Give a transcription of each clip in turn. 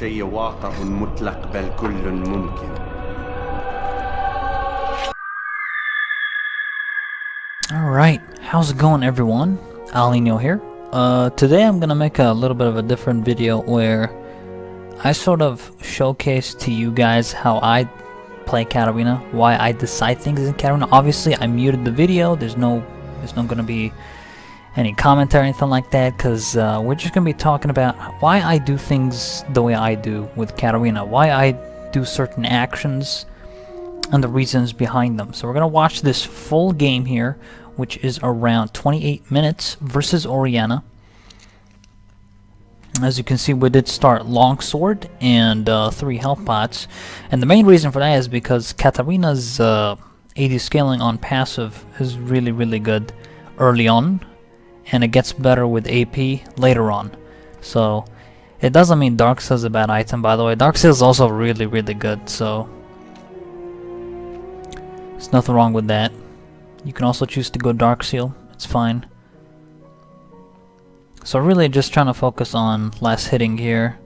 شيء واقع مطلق بل كل ممكن. Alright, how's it going everyone? Alninio here. Today I'm gonna make a little bit of a different video where I sort of showcase to you guys how I play Katarina, why I decide things in Katarina. Obviously I muted the video, there's no gonna be any commentary or anything like that, because we're just gonna be talking about why I do things the way I do with Katarina, why I do certain actions and the reasons behind them. So we're gonna watch this full game here, which is around 28 minutes versus Oriana. As you can see, we did start longsword and 3 health pots, and the main reason for that is because Katarina's AD scaling on passive is really good early on, and it gets better with AP later on. So it doesn't mean Dark Seal is a bad item, by the way. Dark Seal is also really good, so there's nothing wrong with that. You can also choose to go Dark Seal, it's fine. So really just trying to focus on last hitting here.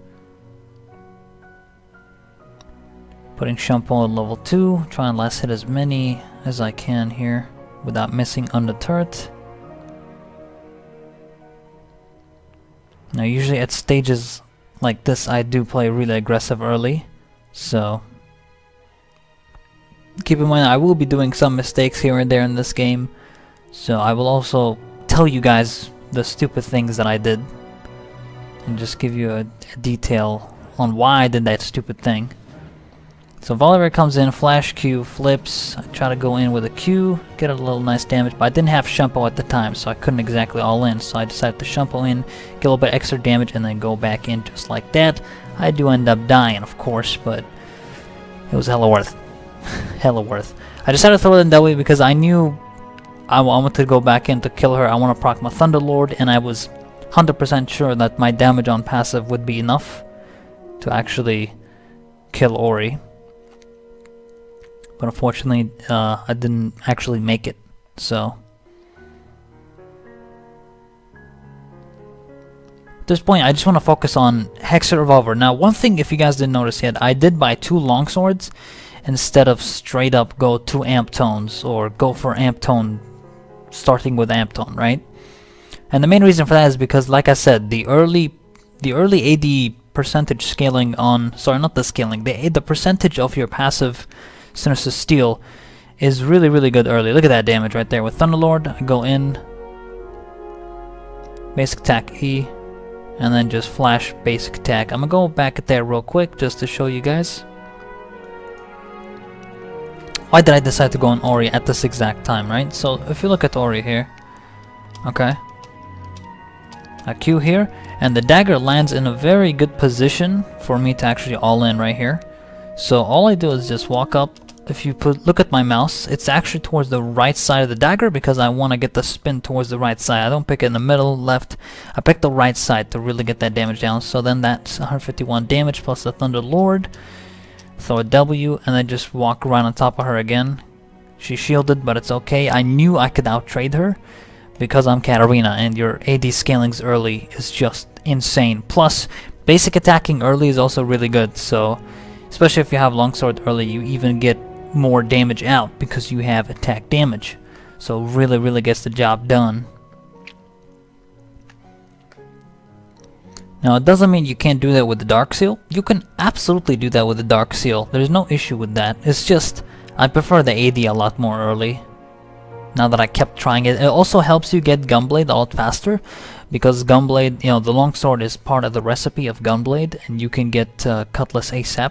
Putting Shampoo at level 2, trying to last hit as many as I can here without missing on the turret. Now usually at stages like this I do play really aggressive early, so keep in mind I will be doing some mistakes here and there in this game, so I will also tell you guys the stupid things that I did and just give you a detail on why I did that stupid thing. So Valerie comes in, flash Q, flips, I try to go in with a Q, get a little nice damage, but I didn't have Shampoo at the time, so I couldn't exactly all in, so I decided to Shampoo in, get a little bit extra damage, and then go back in just like that. I do end up dying, of course, but it was hella worth. Hella worth. I decided to throw it in that way because I knew I wanted to go back in to kill her. I want to proc my Thunderlord, and I was 100% sure that my damage on passive would be enough to actually kill Ori. But unfortunately, I didn't actually make it, so at this point I just want to focus on Hexer Revolver. Now one thing, if you guys didn't notice yet, I did buy 2 longswords instead of straight up go 2 amp tones or go for amp tone starting with amp tone, right? And the main reason for that is because, like I said, the early AD percentage scaling on, sorry, not the scaling, the percentage of your passive Sinister Steel is really good early. Look at that damage right there with Thunderlord. I go in, basic attack E, and then just flash basic attack. I'm gonna go back at there real quick just to show you guys. Why did I decide to go on Ori at this exact time, right? So if you look at Ori here, okay, a Q here, and the dagger lands in a very good position for me to actually all in right here. So all I do is just walk up. If you look at my mouse, it's actually towards the right side of the dagger because I want to get the spin towards the right side. I don't pick it in the middle, left. I pick the right side to really get that damage down. So then that's 151 damage plus the Thunder Lord. Throw a W and then just walk right on top of her again. She's shielded, but it's okay. I knew I could outtrade her because I'm Katarina, and your AD scalings early is just insane. Plus, basic attacking early is also really good. So, especially if you have longsword early, you even get more damage out because you have attack damage. So really gets the job done. Now it doesn't mean you can't do that with the Dark Seal. You can absolutely do that with the Dark Seal. There's no issue with that. It's just I prefer the AD a lot more early. Now that I kept trying it. It also helps you get Gunblade a lot faster because Gunblade, you know, the longsword is part of the recipe of Gunblade, and you can get Cutlass ASAP.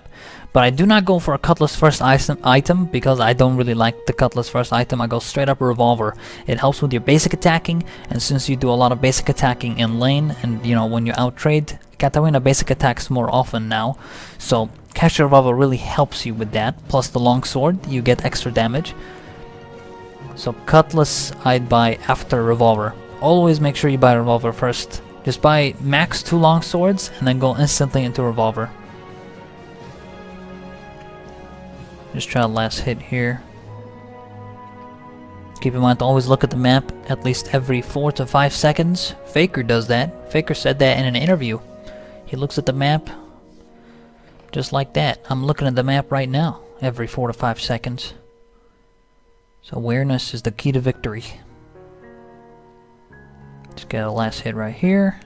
But I do not go for a Cutlass first item because I don't really like the Cutlass first item. I go straight up Revolver. It helps with your basic attacking, and since you do a lot of basic attacking in lane, and you know, when you outtrade, Katarina basic attacks more often now. So Hexer Revolver really helps you with that. Plus the longsword, you get extra damage. So Cutlass I'd buy after Revolver. Always make sure you buy Revolver first. Just buy max 2 longswords and then go instantly into Revolver. Just try the last hit here. Keep in mind to always look at the map at least every 4 to 5 seconds. Faker does that. Faker said that in an interview. He looks at the map Just like that. I'm looking at the map right now, every 4 to 5 seconds. So awareness is the key to victory. Just get a last hit right here.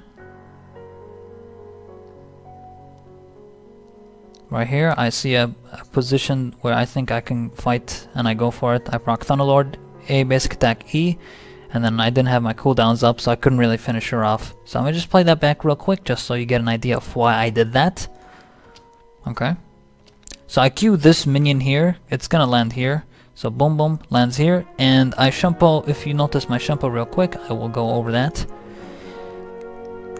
Right here, I see a position where I think I can fight, and I go for it. I proc Thunderlord, A, basic attack, E, and then I didn't have my cooldowns up, so I couldn't really finish her off. So I'm gonna just play that back real quick, just so you get an idea of why I did that. Okay. So I Q this minion here, it's gonna land here. So boom boom, lands here, and I Shumpo, if you notice my Shumpo real quick, I will go over that.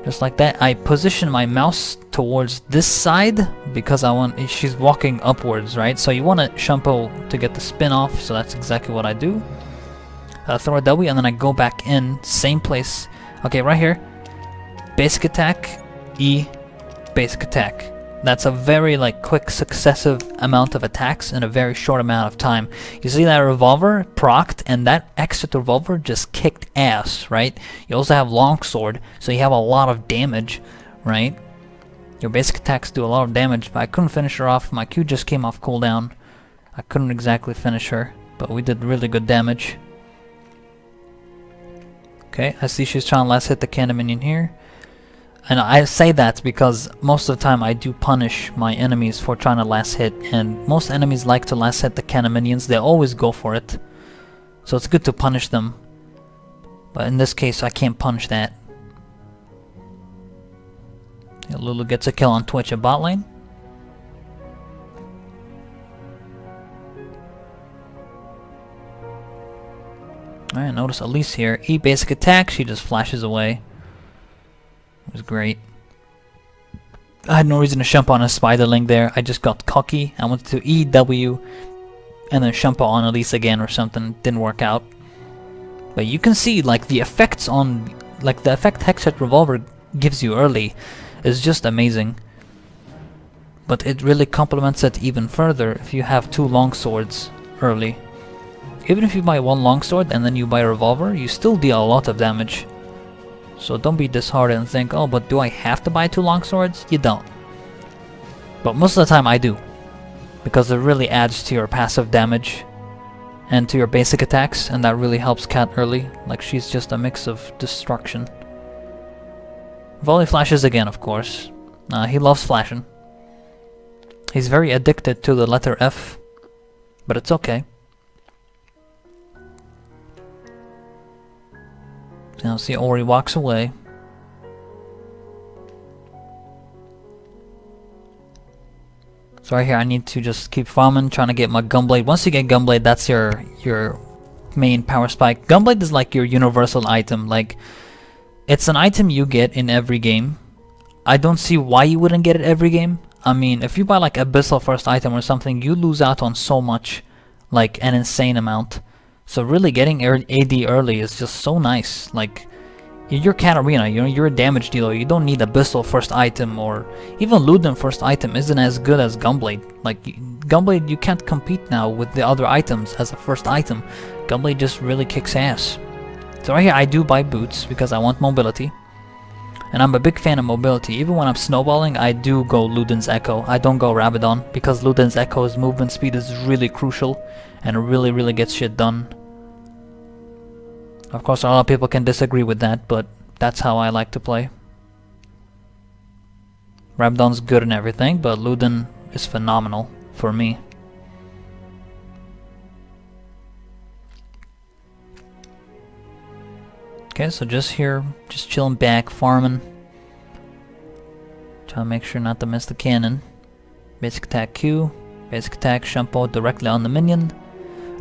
Just like that. I position my mouse towards this side because I want, she's walking upwards, right? So you want to Shumpo to get the spin off, so that's exactly what I do. Throw a W and then I go back in, same place. Okay, right here. Basic attack, E, basic attack. That's a very quick successive amount of attacks in a very short amount of time. You see that revolver procced, and that extra revolver just kicked ass, right? You also have longsword, so you have a lot of damage, right? Your basic attacks do a lot of damage, but I couldn't finish her off. My Q just came off cooldown. I couldn't exactly finish her, but we did really good damage. Okay, I see she's trying to last hit the cannon minion here. And I say that because most of the time I do punish my enemies for trying to last hit, and most enemies like to last hit the cannon minions. They always go for it, so it's good to punish them. But in this case, I can't punish that. Yeah, Lulu gets a kill on Twitch at bot lane. Alright, notice Elise here. E basic attack, she just flashes away. It was great. I had no reason to jump on a spiderling there. I just got cocky. I wanted to E, W, and then jump on Elise again or something. Didn't work out. But you can see the effects on, the effect Hexshot Revolver gives you early is just amazing. But it really complements it even further if you have 2 longswords early. Even if you buy 1 longsword and then you buy a revolver, you still deal a lot of damage. So don't be disheartened and think, oh, but do I have to buy 2 longswords? You don't. But most of the time I do. Because it really adds to your passive damage and to your basic attacks, and that really helps Cat early. She's just a mix of destruction. Volley flashes again, of course. He loves flashing. He's very addicted to the letter F, but it's okay. Now see, Ori walks away. So right here I need to just keep farming, trying to get my Gunblade. Once you get Gunblade, that's your main power spike. Gunblade is your universal item. It's an item you get in every game. I don't see why you wouldn't get it every game. I mean, if you buy Abyssal first item or something, you lose out on so much, an insane amount. So really getting AD early is just so nice. You're Katarina, you're a damage dealer. You don't need Abyssal first item, or even Luden first item isn't as good as Gunblade. Gunblade, you can't compete now with the other items as a first item. Gunblade just really kicks ass. So right here I do buy boots because I want mobility. And I'm a big fan of mobility. Even when I'm snowballing, I do go Luden's Echo. I don't go Rabadon because Luden's Echo's movement speed is really crucial and it really gets shit done. Of course, a lot of people can disagree with that, but that's how I like to play. Rabadon's good and everything, but Luden is phenomenal for me. Okay, so just here, just chilling back, farming. Trying to make sure not to miss the cannon. Basic attack Q, basic attack Shumpo directly on the minion.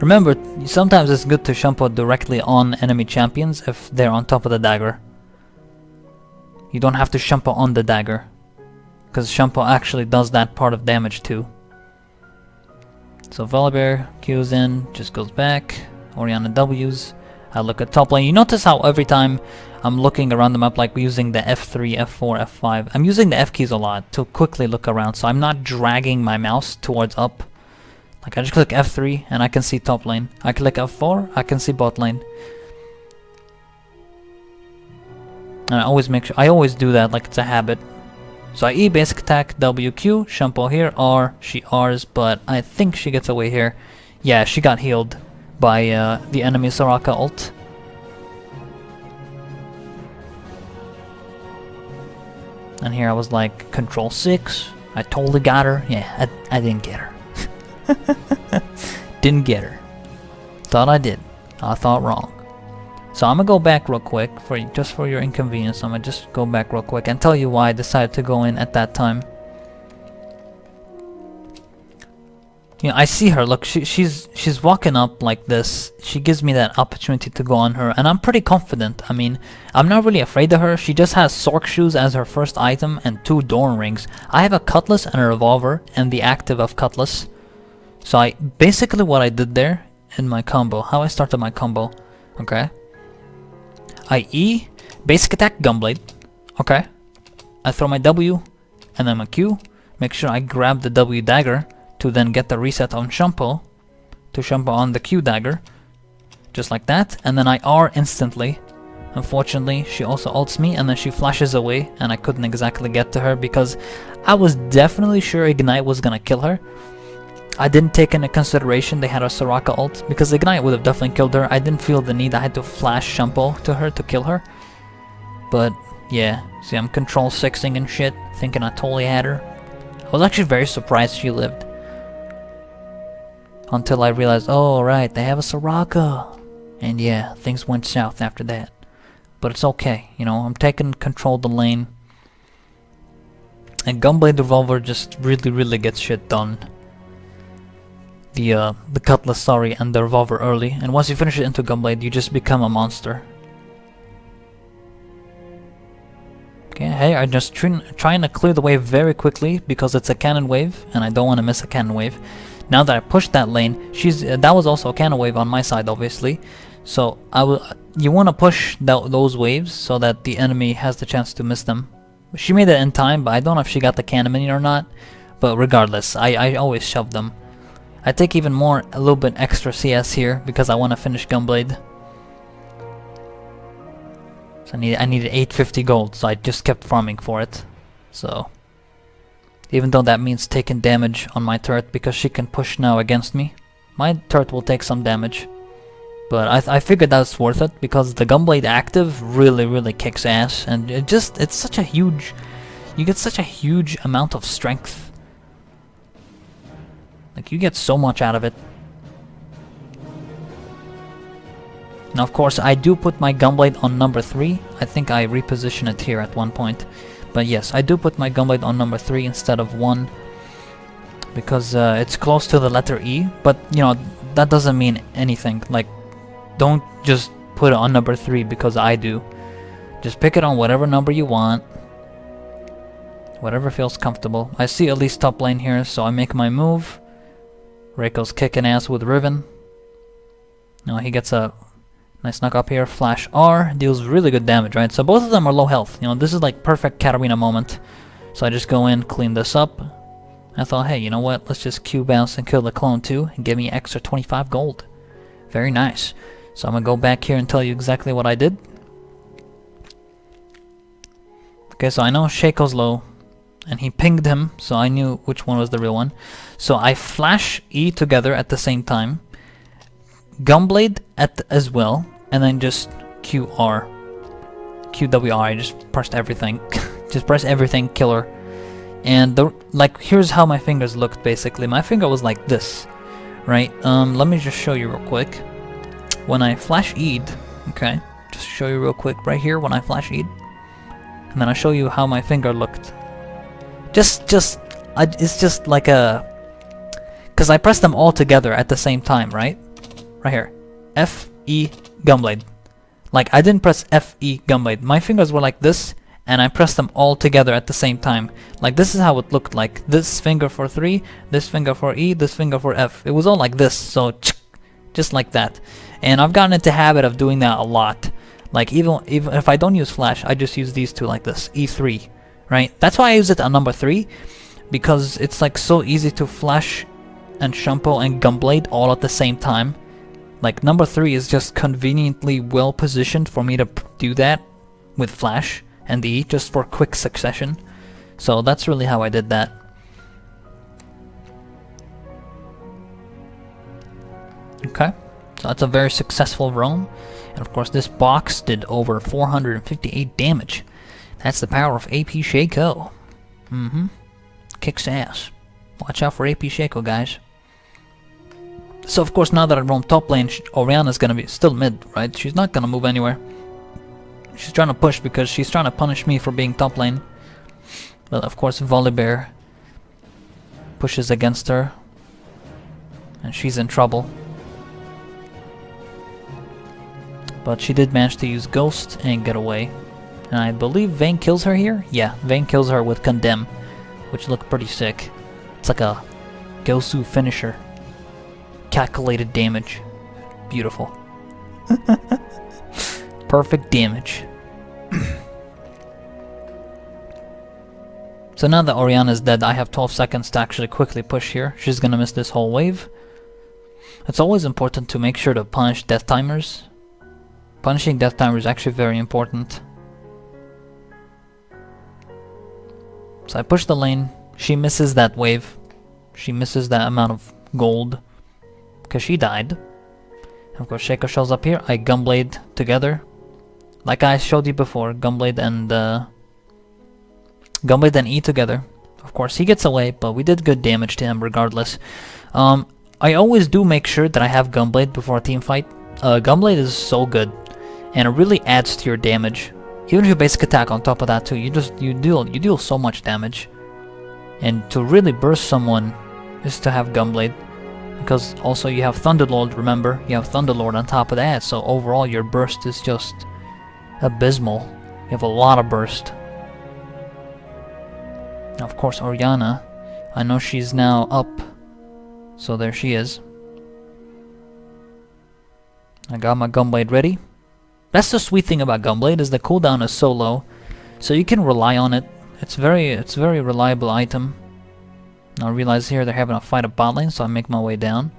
Remember, sometimes it's good to Shumpo directly on enemy champions if they're on top of the dagger. You don't have to Shumpo on the dagger, because Shumpo actually does that part of damage too. So Volibear Q's in, just goes back, Oriana W's. I look at top lane. You notice how every time I'm looking around the map, using the F3, F4, F5, I'm using the F keys a lot to quickly look around, so I'm not dragging my mouse towards up. I just click F3 and I can see top lane. I click F4, I can see bot lane. And I always make sure, I always do that, it's a habit. So I E, basic attack, WQ, Shampoo here, R, she Rs, but I think she gets away here. Yeah, she got healed by the enemy Soraka ult. And here I was like, Control 6, I totally got her. Yeah, I didn't get her. Didn't get her. Thought I did. I thought wrong. So I'm gonna go back real quick just for your inconvenience. I'm gonna just go back real quick and tell you why I decided to go in at that time. You know, I see her. Look, she's walking up like this. She gives me that opportunity to go on her, and I'm pretty confident. I mean, I'm not really afraid of her. She just has Sork Shoes as her first item and 2 Dorn Rings. I have a Cutlass and a Revolver and the active of Cutlass. So basically what I did there in my combo, how I started my combo, okay? I E, basic attack, Gunblade, okay? I throw my W, and then my Q, make sure I grab the W dagger to then get the reset on Shampoo, to Shampoo on the Q dagger, just like that, and then I R instantly. Unfortunately, she also ults me, and then she flashes away, and I couldn't exactly get to her because I was definitely sure Ignite was gonna kill her. I didn't take into consideration they had a Soraka ult, because Ignite would have definitely killed her. I didn't feel the need I had to flash Shampoo to her to kill her. But yeah, see, I'm Control 6ing and shit, thinking I totally had her. I was actually very surprised she lived. Until I realized, oh right, they have a Soraka. And yeah, things went south after that. But it's okay, you know, I'm taking control of the lane. And Gunblade Revolver just really gets shit done. The Cutlass, sorry, and the Revolver early, and once you finish it into Gunblade, you just become a monster. Okay, hey, I'm just trying to clear the wave very quickly because it's a cannon wave, and I don't want to miss a cannon wave. Now that I pushed that lane, that was also a cannon wave on my side, obviously. So you want to push those waves so that the enemy has the chance to miss them. She made it in time, but I don't know if she got the cannon minion or not. But regardless, I always shove them. I take even more, a little bit extra CS here because I want to finish Gunblade. So I needed 850 gold, so I just kept farming for it. So even though that means taking damage on my turret because she can push now against me, my turret will take some damage. But I figured that's worth it because the Gunblade active really kicks ass, and it's such a huge, you get such a huge amount of strength. Like, you get so much out of it. Now, of course, I do put my Gunblade on number 3. I think I reposition it here at one point. But yes, I do put my Gunblade on number 3 instead of 1. Because it's close to the letter E. But, you know, that doesn't mean anything. Like, don't just put it on number 3 because I do. Just pick it on whatever number you want. Whatever feels comfortable. I see at least top lane here, so I make my move. Reiko's kicking ass with Riven. Now he gets a nice knock up here. Flash R deals really good damage, right? So both of them are low health. You know, this is like perfect Katarina moment. So I just go in, clean this up. I thought, hey, you know what? Let's just Q bounce and kill the clone too and give me extra 25 gold. Very nice. So I'm gonna go back here and tell you exactly what I did. Okay, so I know Shaco's low. And he pinged him, so I knew which one was the real one. So I flash E together at the same time, Gunblade as well, and then just QR, QWR. I just pressed everything, just press everything, killer. And here's how my fingers looked. Basically, my finger was like this, right? Let me just show you real quick. When I flash E'd, okay, just show you real quick right here when I flash E'd, and then I'll show you how my finger looked. It's just like a, because I pressed them all together at the same time, right? Right here, F E Gunblade. Like, I didn't press F E Gunblade. My fingers were like this, and I pressed them all together at the same time. Like, this is how it looked like. This finger for 3, this finger for E, this finger for F. It was all like this, so just like that. And I've gotten into the habit of doing that a lot. Like, even if I don't use flash, I just use these two like this, E3. Right? That's why I use it on number 3, because it's like so easy to flash and Shampoo and Gunblade all at the same time. Like, number 3 is just conveniently well positioned for me to do that with flash and E just for quick succession. So that's really how I did that. Okay, so that's a very successful roam. And of course this box did over 458 damage. That's the power of AP Shaco. Kicks ass. Watch out for AP Shaco, guys. So of course now that I roam top lane, Orianna's gonna be still mid, right? She's not gonna move anywhere. She's trying to push because she's trying to punish me for being top lane. But of course Volibear pushes against her. And she's in trouble. But she did manage to use Ghost and get away. And I believe Vayne kills her here? Yeah, Vayne kills her with Condemn, which looked pretty sick. It's like a Gosu finisher. Calculated damage. Beautiful. Perfect damage. So now that Orianna's dead, I have 12 seconds to actually quickly push here. She's gonna miss this whole wave. It's always important to make sure to punish death timers. Punishing death timer is actually very important. So I push the lane. She misses that wave. She misses that amount of gold. Because she died. And of course Shaco shows up here. I Gunblade together. Like I showed you before. Gunblade and E together. Of course he gets away, but we did good damage to him regardless. I always do make sure that I have Gunblade before a team fight. Gunblade is so good. And it really adds to your damage. Even if you basic attack on top of that too, you deal so much damage. And to really burst someone is to have Gunblade. Because also you have Thunderlord, remember? You have Thunderlord on top of that, so overall your burst is just abysmal. You have a lot of burst. Now of course Orianna, I know she's now up. So there she is. I got my Gunblade ready. That's the sweet thing about Gunblade, is the cooldown is so low, so you can rely on it. It's very reliable item. Now I realize here they're having a fight at bot lane, so I make my way down.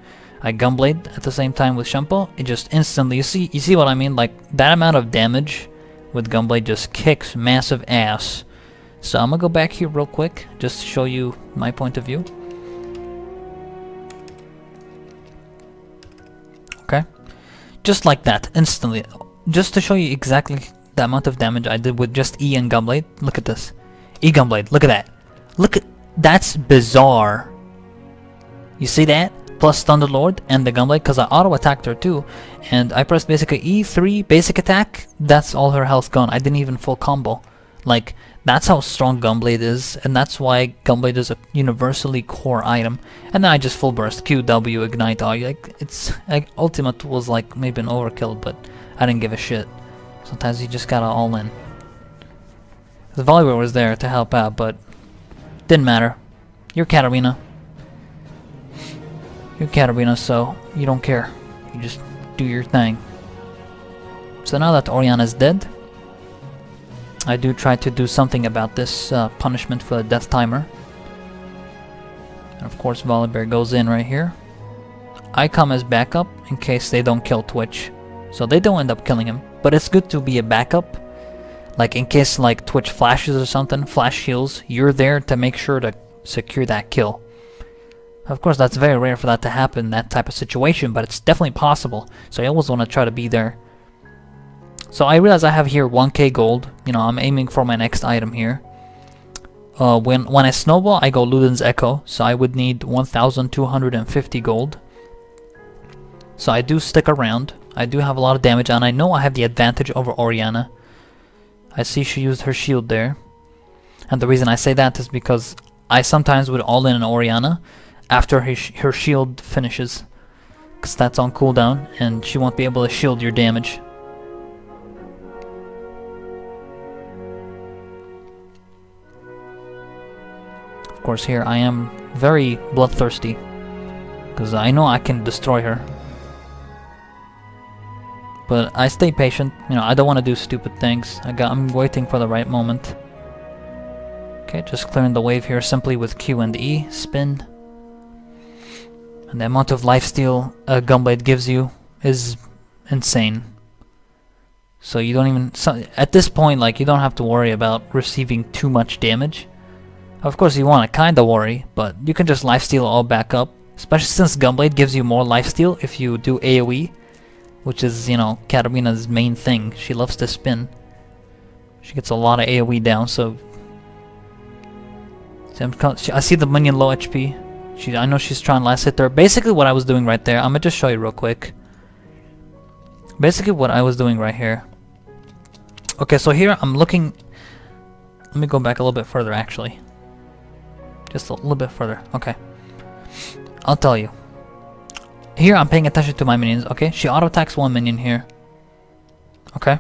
I Gunblade at the same time with Shampoo. It just instantly, you see what I mean? Like that amount of damage with Gunblade just kicks massive ass. So I'm gonna go back here real quick just to show you my point of view. Okay, just like that, instantly. Just to show you exactly the amount of damage I did with just E and Gunblade. Look at this. E Gunblade, look at that. Look at, that's bizarre. You see that? Plus Thunderlord and the Gunblade, because I auto-attacked her too. And I pressed basically E3, basic attack. That's all her health gone. I didn't even full combo. Like, that's how strong Gunblade is. And that's why Gunblade is a universally core item. And then I just full burst, QW, ignite, all. Like, it's, like, ultimate was like maybe an overkill, but I didn't give a shit. Sometimes you just gotta all in. The Volibear was there to help out, but didn't matter. You're Katarina. You're Katarina, so you don't care. You just do your thing. So now that Orianna's dead, I do try to do something about this punishment for the death timer. And of course Volibear goes in right here. I come as backup in case they don't kill Twitch. So they don't end up killing him. But it's good to be a backup. Like in case like Twitch flashes or something, flash heals, you're there to make sure to secure that kill. Of course that's very rare for that to happen, that type of situation, but it's definitely possible. So I always want to try to be there. So I realize I have here 1k gold. You know, I'm aiming for my next item here. When I snowball, I go Luden's Echo. So I would need 1,250 gold. So I do stick around. I do have a lot of damage, and I know I have the advantage over Orianna. I see she used her shield there. And the reason I say that is because I sometimes would all-in an Orianna after her shield finishes. Because that's on cooldown, and she won't be able to shield your damage. Of course here I am very bloodthirsty. Because I know I can destroy her. But I stay patient, you know, I don't want to do stupid things. I'm waiting for the right moment. Okay, just clearing the wave here simply with Q and E, spin. And the amount of lifesteal Gunblade gives you is insane. So you don't even, at this point, like, you don't have to worry about receiving too much damage. Of course, you want to kind of worry, but you can just lifesteal all back up. Especially since Gunblade gives you more lifesteal if you do AoE, which is, you know, Katarina's main thing. She loves to spin. She gets a lot of AoE down, so... I see the minion low HP. I know she's trying last hit there. Basically what I was doing right there, I'm gonna just show you real quick. Basically what I was doing right here. Okay, so here I'm looking... Let me go back a little bit further, actually. Just a little bit further. Okay. I'll tell you. Here I'm paying attention to my minions, okay? She auto-attacks one minion here. Okay?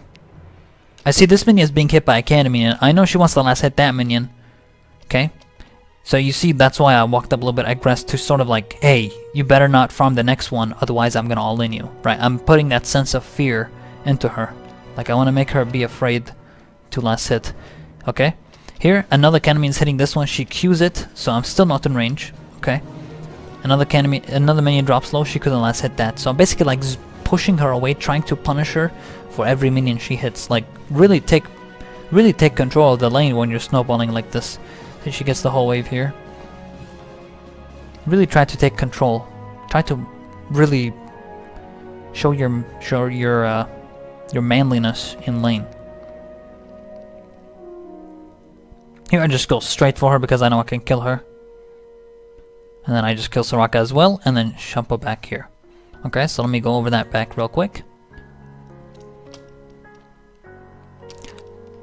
I see this minion is being hit by a cannon minion. I know she wants to last hit that minion. Okay? So you see, that's why I walked up a little bit aggressive to sort of like, hey, you better not farm the next one, otherwise I'm gonna all-in you. Right? I'm putting that sense of fear into her. Like, I want to make her be afraid to last hit. Okay? Here, another cannon minion is hitting this one. She Qs it, so I'm still not in range. Okay? Another minion drops low. She couldn't last hit that. So I'm basically like pushing her away, trying to punish her for every minion she hits. Like, really take control of the lane when you're snowballing like this. So she gets the whole wave here. Really try to take control. Try to really show your manliness in lane. Here I just go straight for her because I know I can kill her. And then I just kill Soraka as well, and then Shumpo back here. Okay, so let me go over that back real quick.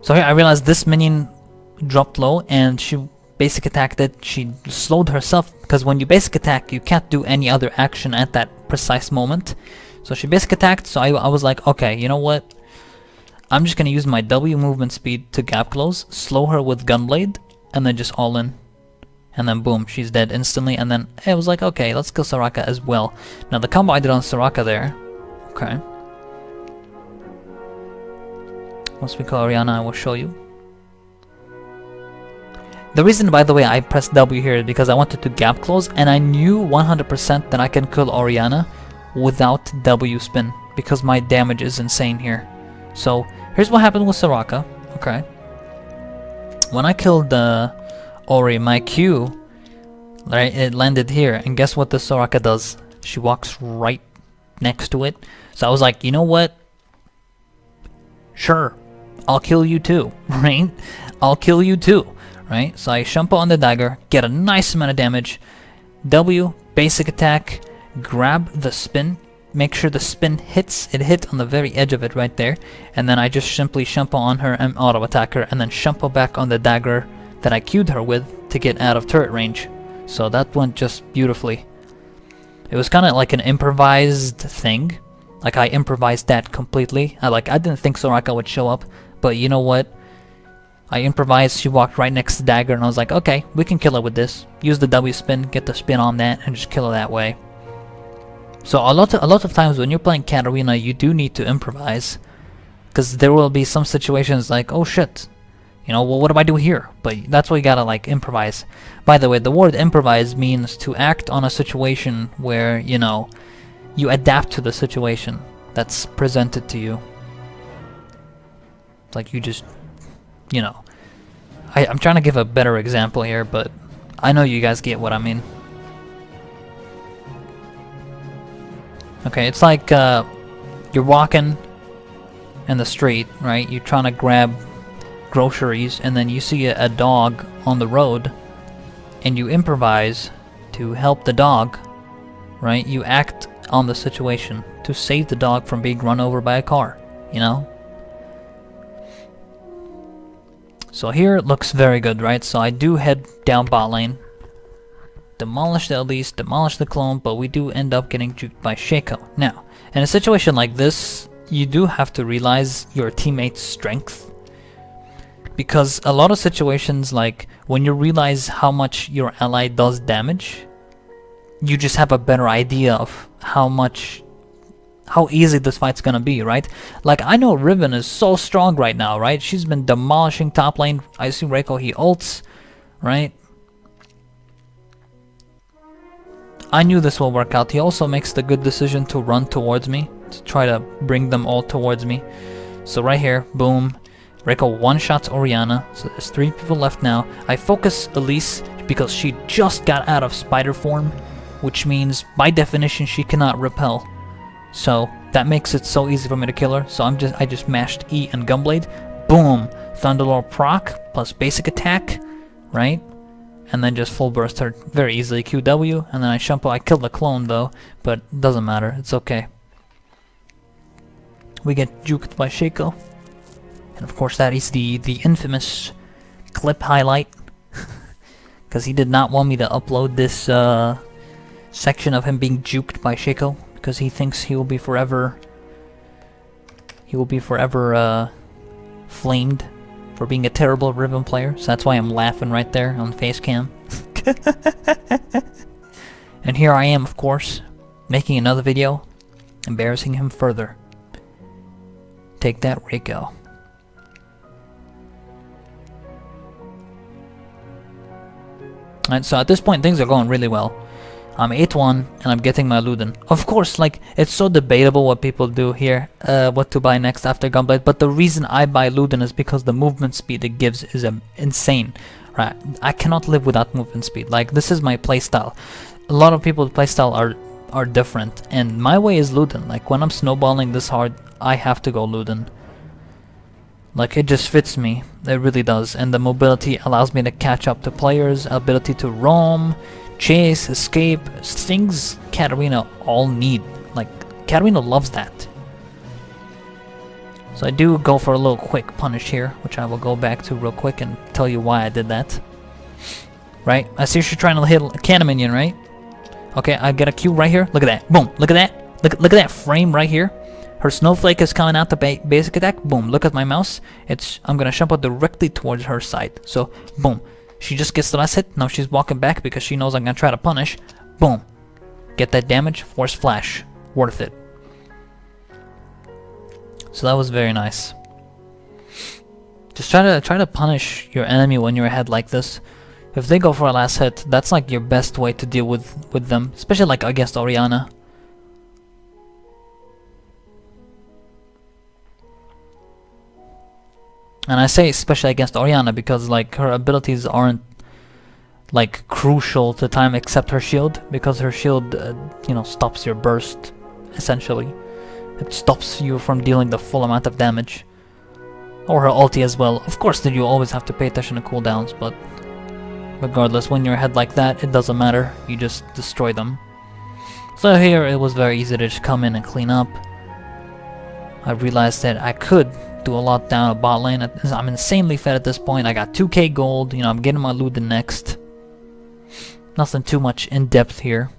So here I realized this minion dropped low, and she basic attacked it. She slowed herself, because when you basic attack, you can't do any other action at that precise moment. So she basic attacked, so I was like, okay, you know what? I'm just gonna use my W movement speed to gap close, slow her with Gunblade, and then just all in. And then boom, she's dead instantly, and then I was like, okay, let's kill Soraka as well. Now the combo I did on Soraka there, okay. Once we kill Oriana, I will show you. The reason, by the way, I pressed W here is because I wanted to gap close, and I knew 100% that I can kill Oriana without W spin, because my damage is insane here. So, here's what happened with Soraka, okay. When I killed Ori, my Q, right, it landed here, and guess what the Soraka does? She walks right next to it. So I was like, you know what? Sure, I'll kill you too, right? I'll kill you too, right? So I Shumpo on the dagger, get a nice amount of damage, W, basic attack, grab the spin, make sure the spin hits, it hit on the very edge of it right there, and then I just simply Shumpo on her and auto attack her, and then Shumpo back on the dagger that I queued her with to get out of turret range. So that went just beautifully. It was kind of like an improvised thing. Like, I improvised that completely. I didn't think Soraka would show up, but you know what? I improvised, she walked right next to dagger, and I was like, okay, we can kill her with this. Use the W spin, get the spin on that, and just kill her that way. So a lot of times when you're playing Katarina, you do need to improvise, because there will be some situations like, oh shit, you know, well, what do I do here? But that's why you gotta like improvise. By the way, the word improvise means to act on a situation where, you know, you adapt to the situation that's presented to you. Like, you just, you know, I'm trying to give a better example here, but I know you guys get what I mean. Okay, it's like you're walking in the street, right? You're trying to grab groceries, and then you see a dog on the road, and you improvise to help the dog, right? You act on the situation to save the dog from being run over by a car, you know? So here it looks very good, right? So I do head down bot lane, demolish the Elise, demolish the clone, but we do end up getting juked by Shaco. Now, in a situation like this, you do have to realize your teammate's strength, because a lot of situations, like when you realize how much your ally does damage, you just have a better idea of how easy this fight's gonna be, right? Like, I know Riven is so strong right now, right? She's been demolishing top lane. I see Reiko, he ults, right? I knew this will work out. He also makes the good decision to run towards me, to try to bring them all towards me. So right here, boom, Reiko one-shots Oriana, so there's 3 people left now. I focus Elise because she just got out of spider form, which means, by definition, she cannot repel. So that makes it so easy for me to kill her. So I just mashed E and Gunblade. Boom! Thunderlord proc plus basic attack, right? And then just full burst her very easily. QW, and then I Shumpo. I killed the clone though, but doesn't matter. It's okay. We get juked by Shaco. And of course that is the infamous clip highlight. Because he did not want me to upload this section of him being juked by Shaco. Because he thinks he will be forever... flamed for being a terrible Ribbon player. So that's why I'm laughing right there on face cam. And here I am, of course, making another video, embarrassing him further. Take that, Rico. Alright, so at this point things are going really well. I'm 8-1 and I'm getting my Luden. Of course, like, it's so debatable what people do here, what to buy next after Gunblade, but the reason I buy Luden is because the movement speed it gives is insane. Right? I cannot live without movement speed. Like, this is my playstyle. A lot of people's playstyle are different, and my way is Luden. Like, when I'm snowballing this hard, I have to go Luden. Like, it just fits me. It really does. And the mobility allows me to catch up to players, ability to roam, chase, escape, things Katarina all need. Like, Katarina loves that. So I do go for a little quick punish here, which I will go back to real quick and tell you why I did that. Right? I see she's trying to hit a cannon minion, right? Okay, I get a Q right here. Look at that. Boom. Look at that. Look at that frame right here. Her snowflake is coming out the basic attack. Boom. Look at my mouse. I'm gonna jump out directly towards her side. So, boom. She just gets the last hit. Now she's walking back because she knows I'm gonna try to punish. Boom. Get that damage. Force flash. Worth it. So that was very nice. Just try to punish your enemy when you're ahead like this. If they go for a last hit, that's like your best way to deal with them, especially like against Oriana. And I say especially against Oriana because like her abilities aren't like crucial to time except her shield, because her shield you know, stops your burst essentially. It stops you from dealing the full amount of damage. Or her ulti as well. Of course then you always have to pay attention to cooldowns, but regardless, when you're ahead like that, it doesn't matter. You just destroy them. So here it was very easy to just come in and clean up. I realized that I could do a lot down a bot lane. I'm insanely fed at this point. I got 2k gold. You know, I'm getting my Luden next. Nothing too much in depth here.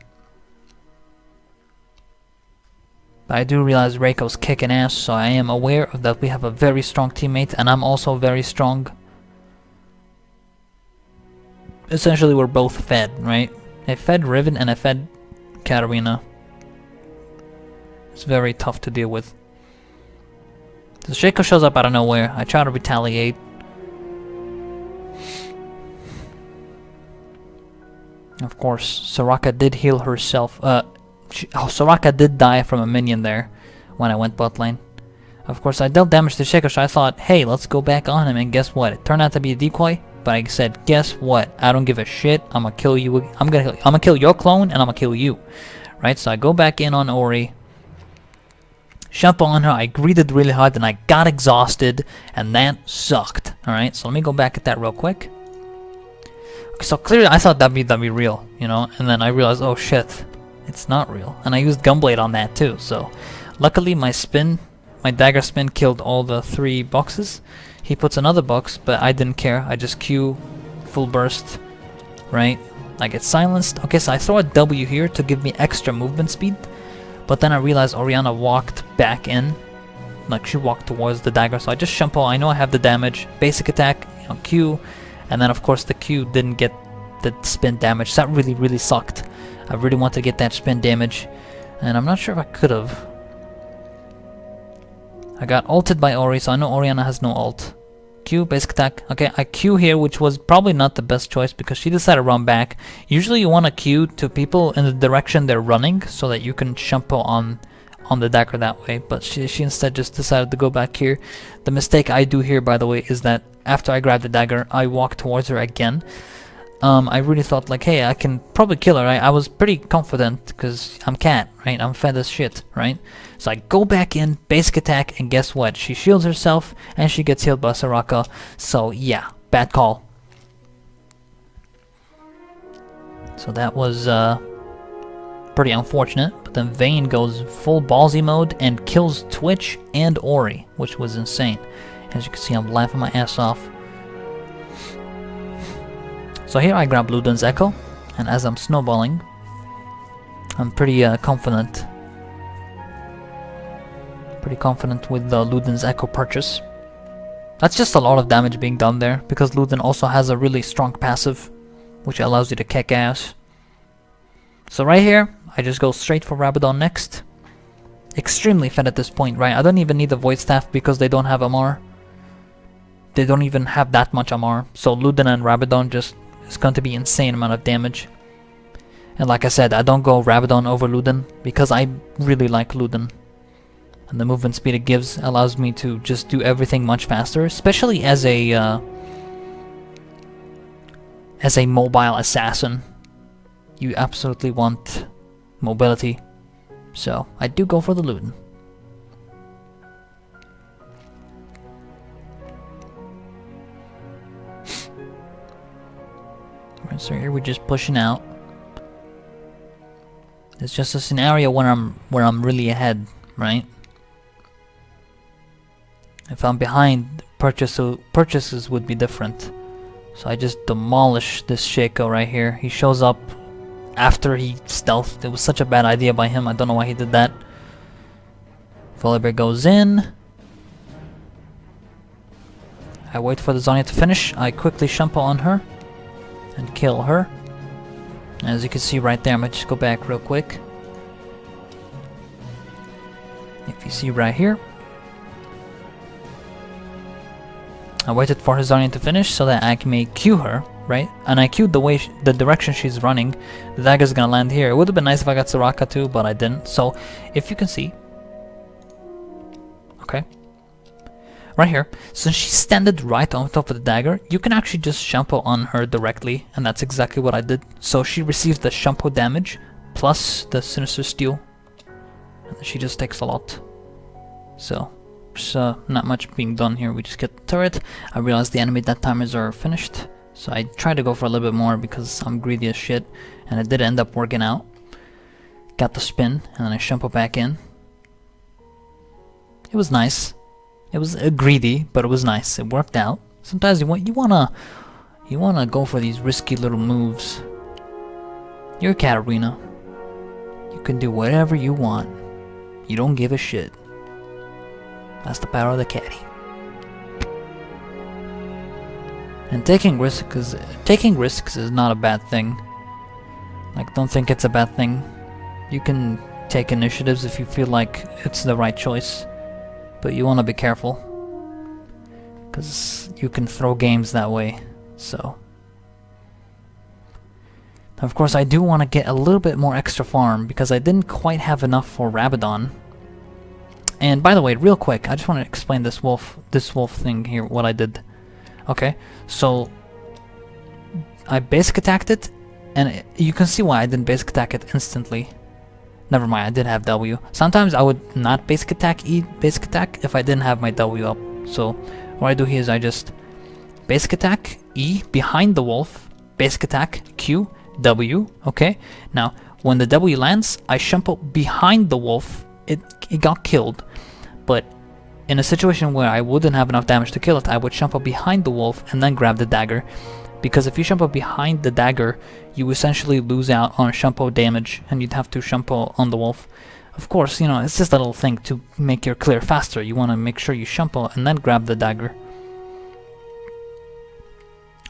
But I do realize Reiko's kicking ass, so I am aware of that we have a very strong teammate, and I'm also very strong. Essentially, we're both fed, right? I fed Riven and I fed Katarina. It's very tough to deal with. So Shaco shows up out of nowhere. I try to retaliate. Of course, Soraka did heal herself. Soraka did die from a minion there when I went bot lane. Of course, I dealt damage to Shaco, so I thought, hey, let's go back on him, and guess what? It turned out to be a decoy, but I said, guess what? I don't give a shit. I'm gonna kill you. I'm gonna kill your clone, and I'm gonna kill you. Right? So I go back in on Ori. Jump on her, I greeted really hard, and I got exhausted, and that sucked. Alright, so let me go back at that real quick. Okay, so clearly I thought that'd be real, you know, and then I realized, oh shit, it's not real. And I used Gunblade on that too, so luckily my dagger spin killed all the 3 boxes. He puts another box, but I didn't care. I just Q, full burst, right? I get silenced. Okay, so I throw a W here to give me extra movement speed. But then I realized Oriana walked back in, like she walked towards the dagger, so I just Shumpo. I know I have the damage, basic attack, you know, Q, and then of course the Q didn't get the spin damage. So that really sucked. I really want to get that spin damage, and I'm not sure if I could have. I got ulted by Ori, so I know Oriana has no ult. Q, basic attack. Okay, I Q here, which was probably not the best choice because she decided to run back. Usually you want to Q to people in the direction they're running so that you can Shumpo on on the dagger that way, but she instead just decided to go back here. The mistake I do here, by the way, is that after I grab the dagger, I walk towards her again. I really thought like, hey, I can probably kill her, right? I was pretty confident because I'm cat, right? I'm fed as shit, right? So I go back in, basic attack, and guess what? She shields herself and she gets healed by Soraka. So yeah, bad call. So that was pretty unfortunate. But then Vayne goes full ballsy mode and kills Twitch and Ori, which was insane. As you can see, I'm laughing my ass off. So here I grab Luden's Echo, and as I'm snowballing, I'm pretty confident. Pretty confident with the Luden's Echo purchase. That's just a lot of damage being done there, because Luden also has a really strong passive, which allows you to kick ass. So right here, I just go straight for Rabadon next. Extremely fed at this point, right? I don't even need the Void Staff because they don't have MR. They don't even have that much MR. So Luden and Rabadon just is going to be insane amount of damage. And like I said, I don't go Rabadon over Luden because I really like Luden. And the movement speed it gives allows me to just do everything much faster, especially as a mobile assassin. You absolutely want mobility. So I do go for the Luden. Right, so here we're just pushing out. It's just a scenario where I'm really ahead, right? If I'm behind, purchases would be different. So I just demolish this Shaco right here. He shows up after he stealthed. It was such a bad idea by him. I don't know why he did that. Volibear goes in. I wait for the Zarya to finish. I quickly Shumpo on her and kill her. As you can see right there, I'm gonna just go back real quick. If you see right here, I waited for her Zarya to finish so that I may Q her, right? And I Q'd the direction she's running. The dagger's gonna land here. It would have been nice if I got Soraka too, but I didn't. So, if you can see, okay, right here, since she standed right on top of the dagger, you can actually just Shumpo on her directly, and that's exactly what I did. So she receives the Shumpo damage plus the Sinister Steel, and she just takes a lot. So there's not much being done here. We just get the turret. I realized the enemy death timers are finished, so I tried to go for a little bit more because I'm greedy as shit, and it did end up working out. Got the spin, and then I Shumpo back in. It was nice. It was greedy, but it was nice. It worked out. Sometimes you wanna go for these risky little moves. You're Katarina. You can do whatever you want. You don't give a shit. That's the power of the caddy. And taking risks is not a bad thing. Like, don't think it's a bad thing. You can take initiatives if you feel like it's the right choice. But you want to be careful, because you can throw games that way. So, of course, I do want to get a little bit more extra farm because I didn't quite have enough for Rabadon. And by the way, real quick, I just want to explain this wolf thing here. What I did. Okay, so I basic attacked it, and you can see why I didn't basic attack it instantly. Never mind, I did have W. Sometimes I would not basic attack E basic attack if I didn't have my W up. So what I do here is I just basic attack E behind the wolf, basic attack Q, W, okay? Now, when the W lands, I Shumpo behind the wolf. It got killed, but in a situation where I wouldn't have enough damage to kill it, I would Shumpo behind the wolf and then grab the dagger. Because if you Shumpo behind the dagger, you essentially lose out on Shumpo damage, and you'd have to Shumpo on the wolf. Of course, you know, it's just a little thing to make your clear faster. You want to make sure you Shumpo and then grab the dagger.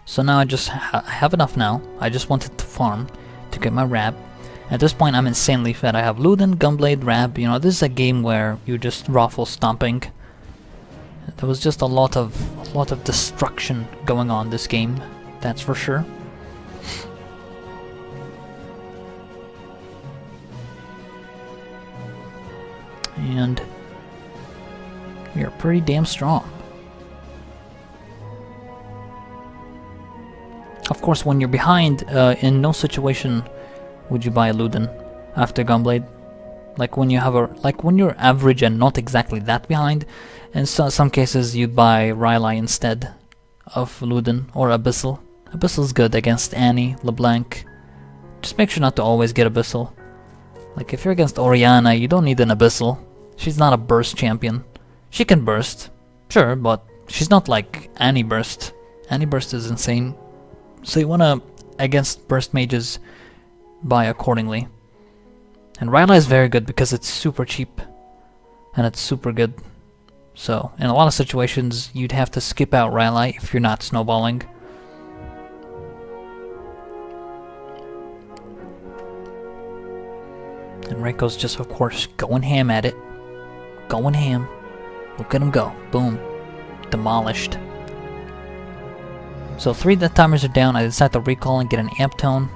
So now I just have enough now. I just wanted to farm to get my Rab. At this point, I'm insanely fed. I have Luden, Gunblade, Rab. You know, this is a game where you just raffle stomping. There was just a lot of destruction going on this game. That's for sure. and we are pretty damn strong. Of course, when you're behind, in no situation would you buy a Luden after Gunblade. Like when you have when you're average and not exactly that behind, in some cases you'd buy Rylai instead of Luden or Abyssal. Abyssal's good against Annie, LeBlanc. Just make sure not to always get Abyssal. Like if you're against Orianna, you don't need an Abyssal. She's not a burst champion. She can burst, sure, but she's not like Annie burst. Annie burst is insane. So you wanna, against burst mages, buy accordingly. And Rylai is very good because it's super cheap. And it's super good. So, in a lot of situations, you'd have to skip out Rylai if you're not snowballing. And Reiko's just, of course, going ham at it. Going ham. Look at him go. Boom. Demolished. So 3 death timers are down. I decide to recall and get an amp tone.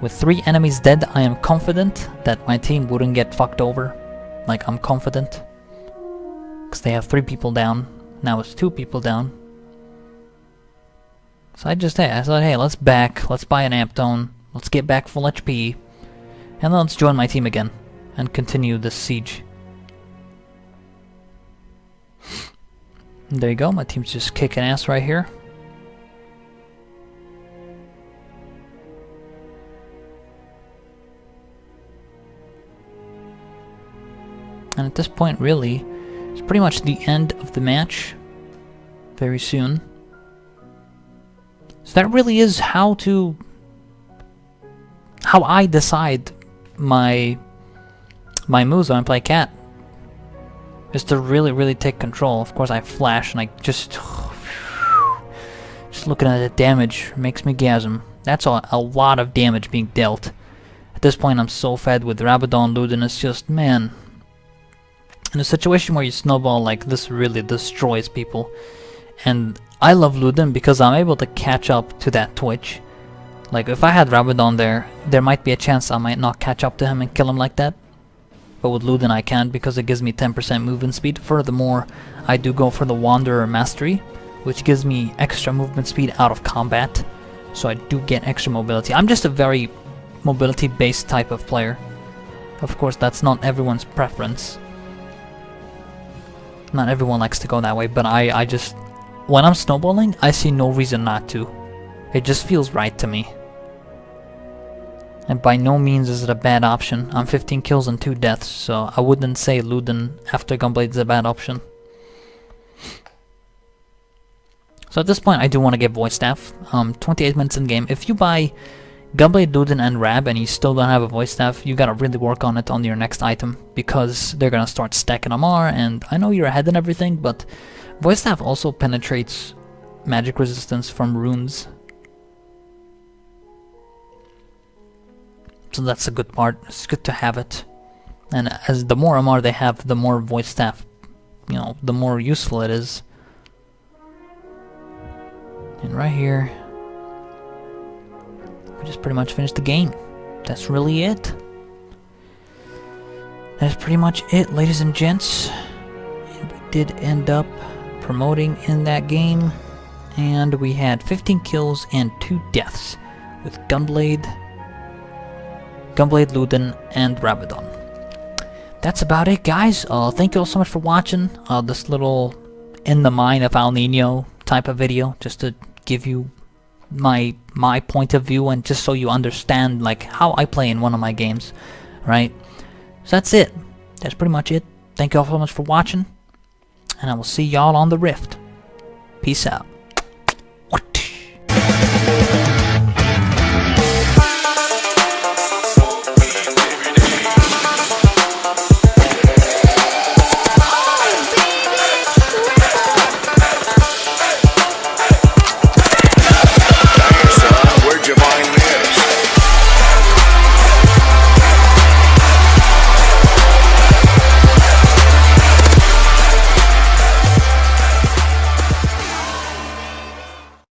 With 3 enemies dead, I am confident that my team wouldn't get fucked over. Like, I'm confident. Because they have 3 people down. Now it's 2 people down. So I thought, hey, let's buy an amp tone. Let's get back full HP. And then let's join my team again. And continue this siege. And there you go, my team's just kicking ass right here. And at this point, really, it's pretty much the end of the match. Very soon. So that really is how I decide my moves when I play Cat. Is to really take control. Of course, I flash and I just looking at the damage makes me gasm. That's a lot of damage being dealt. At this point, I'm so fed with Rabadon, Luden. It's just, man. In a situation where you snowball like this really destroys people. And I love Luden because I'm able to catch up to that Twitch. Like if I had Rabadon there might be a chance I might not catch up to him and kill him like that. But with Luden I can because it gives me 10% movement speed. Furthermore, I do go for the Wanderer Mastery, which gives me extra movement speed out of combat. So I do get extra mobility. I'm just a very mobility based type of player. Of course, that's not everyone's preference. Not everyone likes to go that way, but I just... When I'm snowballing, I see no reason not to. It just feels right to me. And by no means is it a bad option. I'm 15 kills and 2 deaths, so I wouldn't say Luden after Gunblade is a bad option. So at this point, I do want to get Void Staff. 28 minutes in game. If you buy Gunblade, Luden, and Rab and you still don't have a Void Staff, you gotta really work on it on your next item, because they're gonna start stacking MR, and I know you're ahead in everything, but Void Staff also penetrates magic resistance from runes. So that's a good part. It's good to have it. And as the more MR they have, the more Void Staff, you know, the more useful it is. And right here, we just pretty much finished the game. That's really it. That's pretty much it, ladies and gents. And we did end up promoting in that game. And we had 15 kills and 2 deaths with Gunblade, Luden, and Rabadon. That's about it, guys. Thank you all so much for watching this little in the mind of Alninio type of video, just to give you my point of view and just so you understand like how I play in one of my games, right? So that's it. That's pretty much it. Thank you all so much for watching, and I will see y'all on the Rift. Peace out.